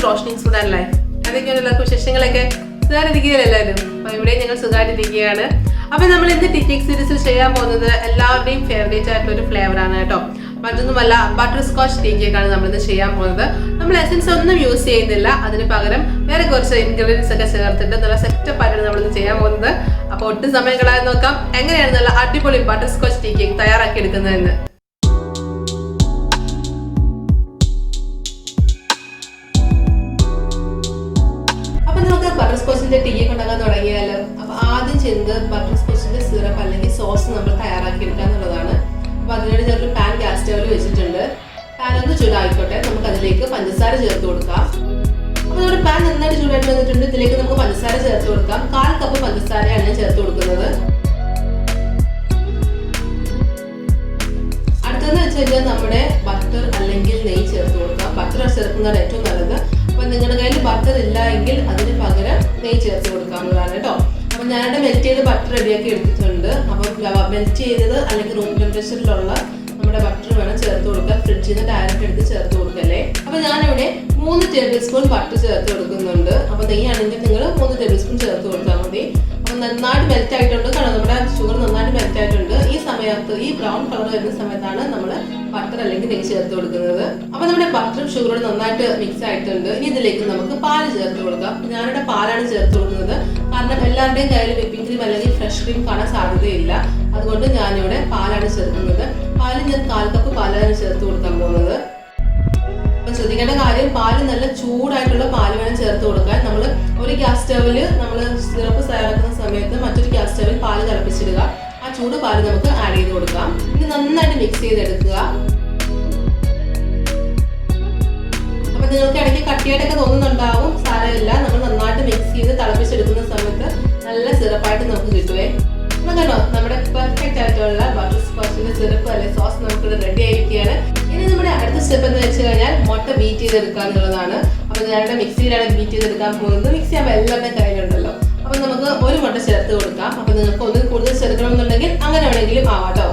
Roshnisfoodnlife. അതൊക്കെയുള്ള വിശേഷങ്ങളൊക്കെ സുഖമായിട്ടിരിക്കുകയല്ലായിരുന്നു. അപ്പോൾ ഇവിടെ ഞങ്ങൾ സുഖമായിട്ടിരിക്കുകയാണ്. അപ്പോൾ നമ്മൾ ഇന്ന് ടീച്ചിങ് സീരീസിൽ ചെയ്യാൻ പോകുന്നത് എല്ലാവരുടെയും ഫേവറേറ്റ് ആയിട്ടുള്ള ഒരു ഫ്ലേവറാണ് കേട്ടോ. മറ്റൊന്നുമല്ല, ബട്ടർസ്കോച്ച് ടീ കേക്കാണ് നമ്മളിന്ന് ചെയ്യാൻ പോകുന്നത്. നമ്മൾ എസൻസ് ഒന്നും യൂസ് ചെയ്യുന്നില്ല, അതിന് പകരം വേറെ കുറച്ച് ഇൻഗ്രീഡിയൻസ് ഒക്കെ ചേർത്തിട്ട് നല്ല സെറ്റപ്പ് ആയിട്ടാണ് നമ്മളിന്ന് ചെയ്യാൻ പോകുന്നത്. അപ്പോൾ ഒട്ടും സമയം കളയാതെ നോക്കാം എങ്ങനെയാണ് നല്ല അടിപൊളി ബട്ടർസ്കോച്ച് ടീ കേക്ക് തയ്യാറാക്കി എടുക്കുന്നതെന്ന്. ബട്ടർസ്കോച്ചിന്റെ ടീ ഒക്കെ ഉണ്ടാക്കാൻ തുടങ്ങിയാലോ. അപ്പൊ ആദ്യം ചെയ്യുന്നത് ബട്ടർസ്കോച്ചിന്റെ സിറപ്പ് അല്ലെങ്കിൽ സോസ് നമ്മൾ തയ്യാറാക്കി എടുക്കുക എന്നുള്ളതാണ്. അപ്പൊ അതിനുവേണ്ടി ഞങ്ങൾ പാൻ ഗ്യാസ് സ്റ്റൗവിൽ വെച്ചിട്ടുണ്ട്. പാൻ ഒന്ന് ചൂടായിക്കോട്ടെ, നമുക്ക് അതിലേക്ക് പഞ്ചസാര ചേർത്ത് കൊടുക്കാം. അപ്പൊ നമ്മുടെ പാൻ നന്നായിട്ട് ചൂടായിട്ട് വന്നിട്ടുണ്ട്. ഇതിലേക്ക് നമുക്ക് പഞ്ചസാര ചേർത്ത് കൊടുക്കാം. 1/4 കപ്പ് പഞ്ചസാരയാണ് ഞാൻ ചേർത്ത് കൊടുക്കുന്നത്. അടുത്തതെന്ന് വെച്ച് കഴിഞ്ഞാൽ നമ്മുടെ ബട്ടർ അല്ലെങ്കിൽ നെയ്യ് ചേർത്ത് കൊടുക്കാം. ബട്ടർ ചേർക്കുന്നതാണ് ഏറ്റവും നല്ലത്. അപ്പൊ നിങ്ങളുടെ കയ്യിൽ ബട്ടർ ഇല്ല എങ്കിൽ അതിന് പകരം നെയ്യ് ചേർത്ത് കൊടുക്കാവുന്നതാണ് കേട്ടോ. അപ്പൊ ഞാനിവിടെ മെൽറ്റ് ചെയ്ത് ബട്ടർ റെഡിയാക്കി എടുത്തിട്ടുണ്ട്. അപ്പം മെൽറ്റ് ചെയ്തത് അല്ലെങ്കിൽ റൂം ടെമ്പറേച്ചറിലുള്ള നമ്മുടെ ബട്ടർ വേണം ചേർത്ത് കൊടുക്കാൻ. ഫ്രിഡ്ജിൽ നിന്ന് ഡയറക്റ്റ് എടുത്ത് ചേർത്ത് കൊടുക്കല്ലേ. അപ്പൊ ഞാനിവിടെ 3 ടേബിൾ സ്പൂൺ ബട്ടർ ചേർത്ത് കൊടുക്കുന്നുണ്ട്. അപ്പൊ നെയ്യാണെങ്കിൽ നിങ്ങൾ 3 ടേബിൾ സ്പൂൺ ചേർത്ത് കൊടുത്താൽ മതി. അപ്പൊ നന്നായിട്ട് മെൽറ്റ് ആയിട്ടുണ്ട്. കാരണം നമ്മുടെ ഷുഗർ നന്നായിട്ട് മെൽറ്റ് ആയിട്ടുണ്ട്. ഈ സമയത്ത് ഈ ബ്രൗൺ കളർ വരുന്ന സമയത്താണ് നമ്മൾ ബട്ടർ അല്ലെങ്കിൽ നെയ്യ് ചേർത്ത് കൊടുക്കുന്നത്. അപ്പൊ നമ്മുടെ ബട്ടറും ഷുഗറും നന്നായിട്ട് മിക്സ് ആയിട്ടുണ്ട്. ഇനി ഇതിലേക്ക് നമുക്ക് പാല് ചേർത്ത് കൊടുക്കാം. ഞാനിവിടെ പാലാണ് ചേർത്ത് കൊടുക്കുന്നത്. കാരണം എല്ലാവരുടെയും കയ്യിൽ വിപ്പിംഗ് ക്രീം അല്ലെങ്കിൽ ഫ്രഷ് ക്രീം കാണാൻ സാധ്യതയില്ല. അതുകൊണ്ട് ഞാനിവിടെ പാലാണ് ചേർക്കുന്നത്. പാല് ഞാൻ 1/4 കപ്പ് പാലാണ് ചേർത്ത് കൊടുക്കാൻ പോകുന്നത്. അപ്പൊ ശ്രദ്ധിക്കേണ്ട കാര്യം, പാല് നല്ല ചൂടായിട്ടുള്ള പാല് വേണം ചേർത്ത് കൊടുക്കാൻ. നമ്മൾ ഒരു ഗ്യാസ് സ്റ്റവില് നമ്മൾ സിറപ്പ് തയ്യാറാക്കുന്ന സമയത്ത് മറ്റൊരു ഗ്യാസ് സ്റ്റവിൽ പാല് തിളപ്പിച്ചിടുക. ആ ചൂട് പാല് നമുക്ക് ആഡ് ചെയ്ത് കൊടുക്കാം. ഇത് നന്നായിട്ട് മിക്സ് ചെയ്തെടുക്കുക. അപ്പൊ നിങ്ങൾക്ക് ഇടയ്ക്ക് കട്ടിയായിട്ടൊക്കെ തോന്നുന്നുണ്ടാവും, സാരമില്ല. നമ്മൾ നന്നായിട്ട് മിക്സ് ചെയ്ത് തിളപ്പിച്ചെടുക്കുന്ന സമയത്ത് നല്ല സിറപ്പായിട്ട് നമുക്ക് കിട്ടുവേ. കണ്ടോ, നമ്മുടെ പെർഫെക്റ്റ് ആയിട്ടുള്ള ബട്ടർസ്കോച്ചിന്റെ സിറപ്പ് അല്ലെങ്കിൽ സോസ് നമുക്ക് റെഡി ആയിരിക്കുകയാണ്. ഇനി നമ്മുടെ അടുത്ത സ്റ്റെപ്പ് എന്ന് വെച്ച് കഴിഞ്ഞാൽ മുട്ട ബീറ്റ് ചെയ്തെടുക്കുക എന്നുള്ളതാണ്. അപ്പൊ ഞാനിവിടെ മിക്സിയിലാണ് ബീറ്റ് ചെയ്തെടുക്കാൻ പോകുന്നത്. മിക്സി ആകുമ്പോൾ എല്ലാവരുടെയും കയ്യിലുണ്ടല്ലോ. അപ്പൊ നമുക്ക് ഒരു മുട്ട ചേർത്ത് കൊടുക്കാം. അപ്പൊ നിങ്ങൾക്ക് ഒന്നിൽ കൂടുതൽ ചേർക്കണമെന്നുണ്ടെങ്കിൽ അങ്ങനെ വേണമെങ്കിലും ആവാട്ടോ.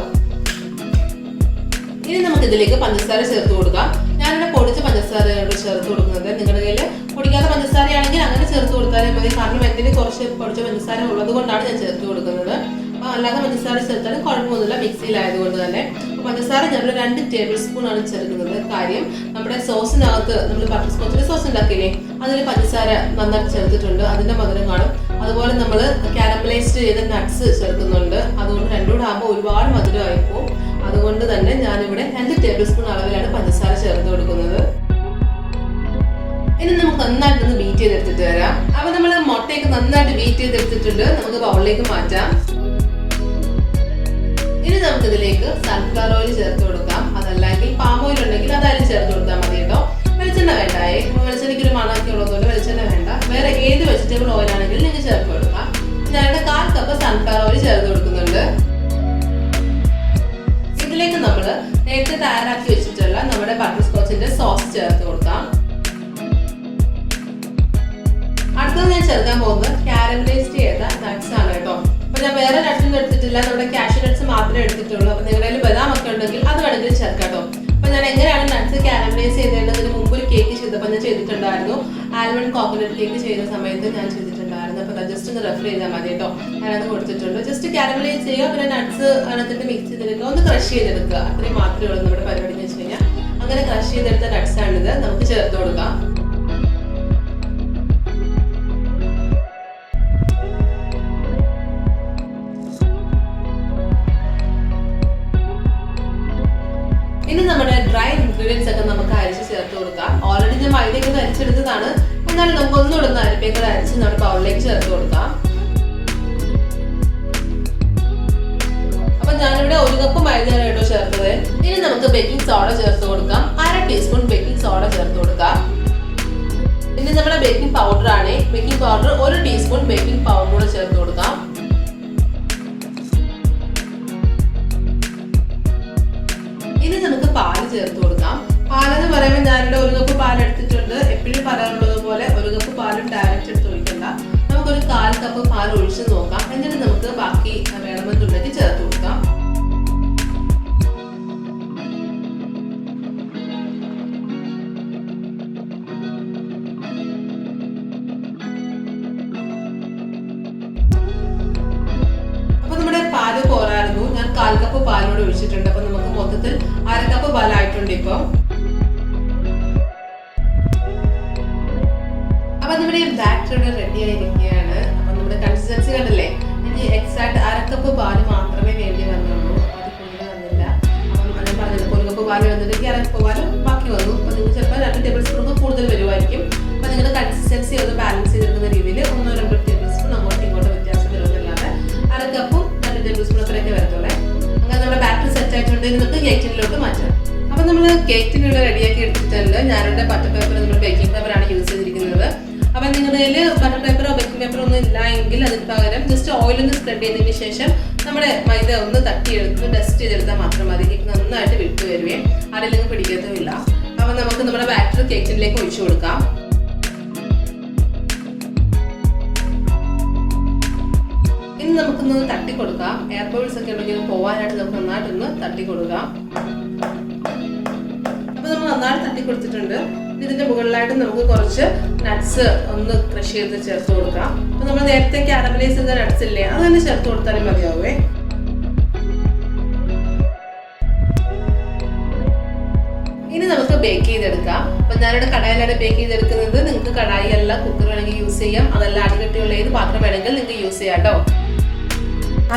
ഇനി നമുക്ക് ഇതിലേക്ക് പഞ്ചസാര ചേർത്ത് കൊടുക്കാം. ഞാനിവിടെ പൊടിച്ച പഞ്ചസാരയോട് ചേർത്ത് കൊടുക്കുന്നത്. നിങ്ങളുടെ കയ്യിൽ പൊടിക്കാത്ത പഞ്ചസാരയാണെങ്കിൽ അങ്ങനെ ചേർത്ത് കൊടുത്താലും മതി. കാരണം എന്തിന് കുറച്ച് പൊടിച്ച പഞ്ചസാര ഉള്ളത് കൊണ്ടാണ് ഞാൻ ചേർത്ത് കൊടുക്കുന്നത്. അപ്പൊ അല്ലാതെ പഞ്ചസാര ചേർത്താലും കുഴപ്പമൊന്നുമില്ല, മിക്സിയിലായതുകൊണ്ട് തന്നെ. പഞ്ചസാര ഞങ്ങൾ 2 ടേബിൾ സ്പൂൺ ആണ് ചേർക്കുന്നത്. കാര്യം നമ്മുടെ സോസിനകത്ത് നമ്മൾ ബട്ടർസ്കോച്ചിന്റെ സോസ് ഉണ്ടാക്കിയില്ലേ, അതിൽ പഞ്ചസാര നന്നായിട്ട് ചേർത്തിട്ടുണ്ട്. അതിന്റെ മധുരം കാണും. അതുപോലെ നമ്മൾ കാരമലൈസ്ഡ് ചെയ്ത നട്ട്സ് ചേർക്കുന്നുണ്ട്. അതുകൊണ്ട് രണ്ടും കൂടെ ആകുമ്പോൾ ഒരുപാട് മധുരമായിപ്പോ. അതുകൊണ്ട് തന്നെ ഞാനിവിടെ 2 ടേബിൾ സ്പൂൺ അളവിലാണ് പഞ്ചസാര ചേർത്ത് കൊടുക്കുന്നത്. ഇനി നമുക്ക് നന്നായിട്ടൊന്ന് ബീറ്റ് ചെയ്തെടുത്തിട്ട് വരാം. അപ്പൊ നമ്മൾ മുട്ടയൊക്കെ നന്നായിട്ട് ബീറ്റ് ചെയ്തെടുത്തിട്ടുണ്ട്. നമുക്ക് ബൗളിലേക്ക് മാറ്റാം. ഇനി നമുക്ക് ഇതിലേക്ക് സൺഫ്ലവർ ഓയിൽ ചേർത്ത് കൊടുക്കാം. അതല്ലെങ്കിൽ പാം ഓയിൽ ഉണ്ടെങ്കിൽ അതായാലും ചേർത്ത് കൊടുത്താൽ മതി കേട്ടോ. വെളിച്ചെണ്ണ വേണ്ടായേ. വെളിച്ചെണ്ണയ്ക്ക് ഒരു മണമൊക്കെ ഉള്ളതുകൊണ്ട് വെളിച്ചെണ്ണ വേണ്ട. വേറെ ഏത് വെജിറ്റബിൾ ഓയിൽ ആണെങ്കിലും നിങ്ങൾക്ക് ചേർത്ത് കൊടുക്കാം. ഞാനിവിടെ 1/4 കപ്പ് സൺഫ്ലവർ ഓയിൽ ചേർത്ത് കൊടുക്കുന്നുണ്ട്. ഇതിലേക്ക് നമ്മൾ നേരത്തെ തയ്യാറാക്കി വെച്ചിട്ടുള്ള നമ്മുടെ ബട്ടർസ്കോച്ചിന്റെ സോസ് ചേർത്ത് കൊടുക്കാം. അടുത്തത് ഞാൻ ചേർക്കാൻ പോകുന്നത് കാരമലൈസ്ഡ് ചെയ്ത നട്ട്സ് ആണ് കേട്ടോ. അപ്പൊ ഞാൻ വേറെ നട്ട്സ് എടുത്തിട്ടില്ല, നമ്മുടെ കാഷ്യൂ നട്ട്സ് മാത്രമേ എടുത്തിട്ടുള്ളൂ. അപ്പൊ നിങ്ങളുടെ കയ്യിൽ ബദാം ഒക്കെ ഉണ്ടെങ്കിൽ അത് വേണമെങ്കിൽ ചേർക്കാം കേട്ടോ. അപ്പൊ ഞാൻ എങ്ങനെയാണ് നട്ട്സ് കാരമലൈസ് ചെയ്തതിന് മുമ്പ് ഒരു കേക്ക് ചെയ്തപ്പോൾ ഞാൻ ചെയ്തിട്ടുണ്ടായിരുന്നു. ആൽമണ്ട് കോക്കനട്ട് കേക്ക് ചെയ്യുന്ന സമയത്ത് ഞാൻ ചെയ്തിട്ടുണ്ടായിരുന്നു. അപ്പൊ ജസ്റ്റ് ഒന്ന് റെഫർ ചെയ്താൽ മതി കേട്ടോ. ഞാനത് കൊടുത്തിട്ടുണ്ട്. ജസ്റ്റ് കാരമലൈസ് ചെയ്യുക, പിന്നെ നട്ട്സ് അതിനകത്തിട്ട് മിക്സ് ചെയ്തെടുക്കുക, ഒന്ന് ക്രഷ് ചെയ്തെടുക്കുക. അത്രയും മാത്രമേ ഉള്ളൂ നമ്മുടെ പരിപാടി എന്ന് വെച്ച് കഴിഞ്ഞാൽ. അങ്ങനെ ക്രഷ് ചെയ്തെടുത്ത നട്ട്സ് ആണിത്. നമുക്ക് ചേർത്ത് കൊടുക്കാം. ഇനി നമ്മുടെ ഡ്രൈ ഇൻഗ്രീഡിയൻസ് ഒക്കെ നമുക്ക് അരിച്ച് ചേർത്ത് കൊടുക്കാം. ഓൾറെഡി ഞാൻ മൈദയൊക്കെ അരിച്ചെടുത്തതാണ്. എന്നാലും നമുക്ക് ഒന്നുകൂടെ ഒന്ന് അരിപ്പൊക്കെ അരിച്ച് നമ്മുടെ ബൗളിലേക്ക് ചേർത്ത് കൊടുക്കാം. അപ്പൊ ഞാനിവിടെ 1 കപ്പ് മൈദയാണ് കേട്ടോ ചേർത്തത്. ഇനി നമുക്ക് ബേക്കിംഗ് സോഡ ചേർത്ത് കൊടുക്കാം. 1/2 ടീസ്പൂൺ ബേക്കിംഗ് സോഡ ചേർത്ത് കൊടുക്കാം. ഇനി നമ്മുടെ ബേക്കിംഗ് പൗഡർ ആണ്. Baking powder 1 teaspoon baking powder കൂടെ ചേർത്ത് കൊടുക്കാം. ഇനി നമുക്ക് പാല് ചേർത്ത് കൊടുക്കാം. പാലെന്ന് പറയുമ്പോൾ ഞാനിവിടെ 1 കപ്പ് പാൽ എടുത്തിട്ടുണ്ട്. എപ്പോഴും പറയാറുള്ളത് പോലെ 1 കപ്പ് പാലും ഡയറക്റ്റ് എടുത്ത് ഒഴിക്കണ്ട. നമുക്കൊരു 1/4 കപ്പ് പാൽ ഒഴിച്ച് നോക്കാം. എന്നിട്ട് നമുക്ക് ബാക്കി വേണമെന്നുണ്ടെങ്കിൽ ചേർത്ത് കൊടുക്കാം. 1/4 കപ്പ് പാലോട് ഒഴിച്ചിട്ടുണ്ട്. അപ്പൊ നമുക്ക് മൊത്തത്തിൽ 1/2 കപ്പ് പാലായിട്ടുണ്ട് ഇപ്പൊ. അപ്പൊ നമ്മുടെ ബാറ്റർ ഇവിടെ റെഡി ആയിരിക്കുകയാണ്. അപ്പൊ നമ്മുടെ കൺസിസ്റ്റൻസി കണ്ടല്ലേ, എനിക്ക് എക്സാക്ട് 1/2 കപ്പ് പാല് മാത്രമേ വേണ്ടി വന്നുള്ളൂ, അത് കൂടുതൽ വന്നില്ല. അപ്പം ഞാൻ പറഞ്ഞത് 1 കപ്പ് പാല് വന്നിട്ട് 1/2 കപ്പ് പാല് ബാക്കി വന്നു. അപ്പൊ നിങ്ങൾ ചിലപ്പോൾ 2 ടേബിൾ സ്പൂൺ കൂടുതൽ വരുമായിരിക്കും. അപ്പൊ നിങ്ങളുടെ കൺസിസ്റ്റൻസി ഒന്ന് ബാലൻസ് ചെയ്തെടുക്കുന്ന രീതിയിൽ 1-2 ടേബിൾ സ്പൂൺ അങ്ങോട്ടും ഇങ്ങോട്ടും വ്യത്യാസം വരുമെന്നല്ലാതെ 1/2 കപ്പും 2 ടേബിൾ സ്പൂൺ അത്രയൊക്കെ വരത്തുള്ളേ. അങ്ങനെ നമ്മുടെ ബാറ്റർ സെറ്റ് ആയിട്ടുണ്ട്. നമുക്ക് കേക്ക് ടിന്നിലോട്ട് മാറ്റാം. അപ്പൊ നമ്മൾ കേക്ക് ടിൻ ഇവിടെ റെഡിയാക്കി എടുത്തിട്ടുണ്ട്. ഞാനിവിടെ ബട്ടർ പേപ്പർ, നമ്മൾ ബേക്കിംഗ് പേപ്പറാണ് യൂസ് ചെയ്തിരിക്കുന്നത്. അപ്പൊ നിങ്ങളുടെ കയ്യിൽ ബട്ടർ പേപ്പറോ ബേക്കിംഗ് പേപ്പറോ ഒന്നും ഇല്ല എങ്കിൽ അതിന് പകരം ജസ്റ്റ് ഓയിലൊന്ന് സ്പ്രെഡ് ചെയ്തതിന് ശേഷം നമ്മുടെ മൈദ ഒന്ന് തട്ടിയെടുത്ത് ഡസ്റ്റ് ചെയ്തെടുത്താൽ മാത്രം മതി. കേക്ക് നന്നായിട്ട് വിട്ട് വരുവേ, ആരെങ്കിലും പിടിക്കത്തുമില്ല. അപ്പൊ നമുക്ക് നമ്മുടെ ബാറ്റർ കേക്ക് ടിന്നിലേക്ക് ഒഴിച്ചു കൊടുക്കാം. ഇനി നമുക്കൊന്ന് തട്ടി കൊടുക്കാം. എയർ ബബിൾസ് ഒക്കെ ഉണ്ടെങ്കിൽ പോവാനായിട്ട് നമുക്ക് നന്നായിട്ടൊന്ന് തട്ടി കൊടുക്കാം. അപ്പൊ നമ്മൾ നന്നായിട്ട് തട്ടി കൊടുത്തിട്ടുണ്ട്. ഇതിന്റെ മുകളിലായിട്ട് നമുക്ക് കുറച്ച് നട്ട്സ് ഒന്ന് ക്രഷ് ചെയ്ത് ചേർത്ത് കൊടുക്കാം. അപ്പൊ നമ്മൾ നേരത്തെ കാരമലൈസ് ചെയ്ത നട്ട്സ് ഇല്ലേ, അത് തന്നെ ചേർത്ത് കൊടുത്താലും മതിയാവേ. ഇനി നമുക്ക് ബേക്ക് ചെയ്തെടുക്കാം. അപ്പൊ ഞാനിവിടെ കടായിലാണ് ബേക്ക് ചെയ്തെടുക്കുന്നത്. നിങ്ങൾക്ക് കടായി അല്ല കുക്കർ വേണമെങ്കിൽ യൂസ് ചെയ്യാം. അതല്ല അടികട്ടിയുള്ള ഏത് പാത്രം വേണമെങ്കിൽ നിങ്ങൾക്ക് യൂസ് ചെയ്യാം കേട്ടോ.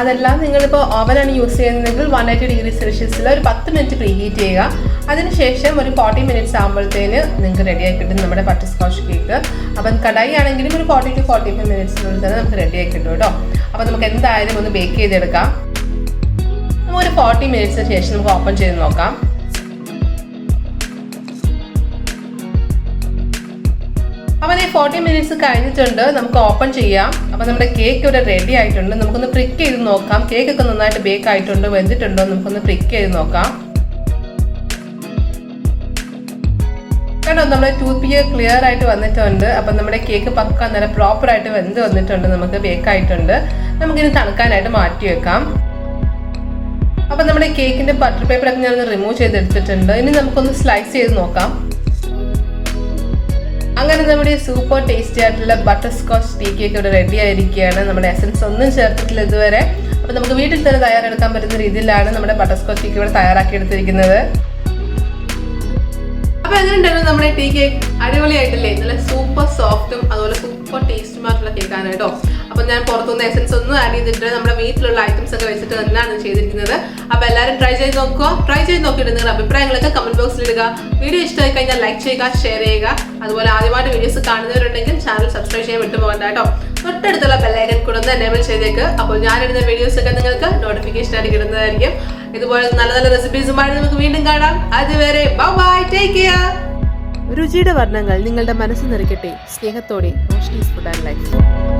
അതെല്ലാം നിങ്ങളിപ്പോൾ ഓവനാണ് യൂസ് ചെയ്യുന്നതെങ്കിൽ 180 ഡിഗ്രി സെൽഷ്യസിൽ ഒരു 10 മിനിറ്റ് പ്രീ ഹീറ്റ് ചെയ്യുക. അതിനുശേഷം ഒരു 40 മിനിറ്റ്സ് ആകുമ്പോഴത്തേന് നിങ്ങൾക്ക് റെഡിയായി കിട്ടും നമ്മുടെ ബട്ടർസ്കോച്ച് കേക്ക്. അപ്പം കടായി ആണെങ്കിലും ഒരു 40 to 45 മിനിറ്റ്സിനുള്ളിൽ തന്നെ നമുക്ക് റെഡിയായി കിട്ടും കേട്ടോ. അപ്പം നമുക്ക് എന്തായാലും ഒന്ന് ബേക്ക് ചെയ്തെടുക്കാം. നമുക്ക് ഒരു 40 മിനിറ്റ്സിന് ശേഷം നമുക്ക് ഓപ്പൺ ചെയ്ത് നോക്കാം. അപ്പം ഈ 40 മിനിറ്റ്സ് കഴിഞ്ഞിട്ടുണ്ട്. നമുക്ക് ഓപ്പൺ ചെയ്യാം. അപ്പം നമ്മുടെ കേക്ക് ഇവിടെ റെഡി ആയിട്ടുണ്ട്. നമുക്കൊന്ന് പ്രിക്ക് ചെയ്ത് നോക്കാം. കേക്കൊക്കെ നന്നായിട്ട് ബേക്ക് ആയിട്ടുണ്ടോ വെന്തിട്ടുണ്ടോ നമുക്കൊന്ന് പ്രിക്ക് ചെയ്ത് നോക്കാം. കേട്ടോ, നമ്മുടെ ടൂത്ത് പിക്ക് ക്ലിയർ ആയിട്ട് വന്നിട്ടുണ്ട്. അപ്പം നമ്മുടെ കേക്ക് പക്ക നല്ല പ്രോപ്പറായിട്ട് വെന്ത് വന്നിട്ടുണ്ട്. നമുക്ക് ബേക്ക് ആയിട്ടുണ്ട്. നമുക്കിനി തണുക്കാനായിട്ട് മാറ്റി വെക്കാം. അപ്പം നമ്മുടെ കേക്കിൻ്റെ ബട്ടർ പേപ്പറൊക്കെ ഞാനൊന്ന് റിമൂവ് ചെയ്തെടുത്തിട്ടുണ്ട്. ഇനി നമുക്കൊന്ന് സ്ലൈസ് ചെയ്ത് നോക്കാം. അങ്ങനെ നമ്മുടെ സൂപ്പർ ടേസ്റ്റി ആയിട്ടുള്ള ബട്ടർസ്കോച്ച് ടീ കേക്ക് ഇവിടെ റെഡി ആയിരിക്കുകയാണ്. നമ്മുടെ എസൻസ് ഒന്നും ചേർത്തിട്ടില്ല ഇതുവരെ. അപ്പോൾ നമുക്ക് വീട്ടിൽ തന്നെ തയ്യാറെടുക്കാൻ പറ്റുന്ന രീതിയിലാണ് നമ്മുടെ ബട്ടർസ്കോച്ച് കേക്ക് ഇവിടെ തയ്യാറാക്കി എടുത്തിരിക്കുന്നത്. അപ്പോൾ എങ്ങനെ ഉണ്ടായിരുന്നു നമ്മുടെ ടീ കേക്ക്? അടിപൊളിയായിട്ടില്ലേ? നല്ല സൂപ്പർ സോഫ്റ്റും അതുപോലെ സൂപ്പർ ടേസ്റ്റുമായിട്ടുള്ള കേക്കാണ് കേട്ടോ. അപ്പോൾ ഞാൻ പുറത്തുനിന്ന് എസൻസ് ഒന്നും ആഡ് ചെയ്തിട്ട് നമ്മുടെ വീട്ടിലുള്ള ഐറ്റംസ് ഒക്കെ വെച്ചിട്ട് തന്നെയാണ് ചെയ്തിരിക്കുന്നത്. അപ്പോൾ എല്ലാവരും ട്രൈ ചെയ്ത് നോക്കുക. ട്രൈ ചെയ്ത് നോക്കിയിട്ട് നിങ്ങളുടെ അഭിപ്രായങ്ങളൊക്കെ കമന്റ് ബോക്സിൽ ഇടുക. വീഡിയോ ഇഷ്ടമായി കഴിഞ്ഞാൽ ലൈക്ക് ചെയ്യുക, ഷെയർ ചെയ്യുക. അതുപോലെ ആദ്യമായിട്ട് വീഡിയോസ് കാണുന്നവരുണ്ടെങ്കിൽ ചാനൽ സബ്സ്ക്രൈബ് ചെയ്യാൻ വിട്ടുപോകണ്ട കേട്ടോ. തൊട്ടടുത്തുള്ള ബെല്ലൈക്കൺ കൂടെ ഒന്ന് എനേബിൾ ചെയ്തേക്ക്. അപ്പോൾ ഞാനിടുന്ന വീഡിയോസ് ഒക്കെ നിങ്ങൾക്ക് നോട്ടിഫിക്കേഷൻ ആയിട്ട് കിട്ടുന്നതായിരിക്കും. ഇതുപോലെ നല്ല നല്ല റെസിപ്പീസുമായി നമുക്ക് വീണ്ടും കാണാം. അതുവരെ ബൈ, ടേക്ക് കെയർ. രുചിയുടെ വർണ്ണങ്ങൾ നിങ്ങളുടെ മനസ്സ് നിറയ്ക്കട്ടെ. സ്നേഹത്തോടെ റോഷ്നീസ് ഫുഡ് ആൻഡ് ലൈഫ്.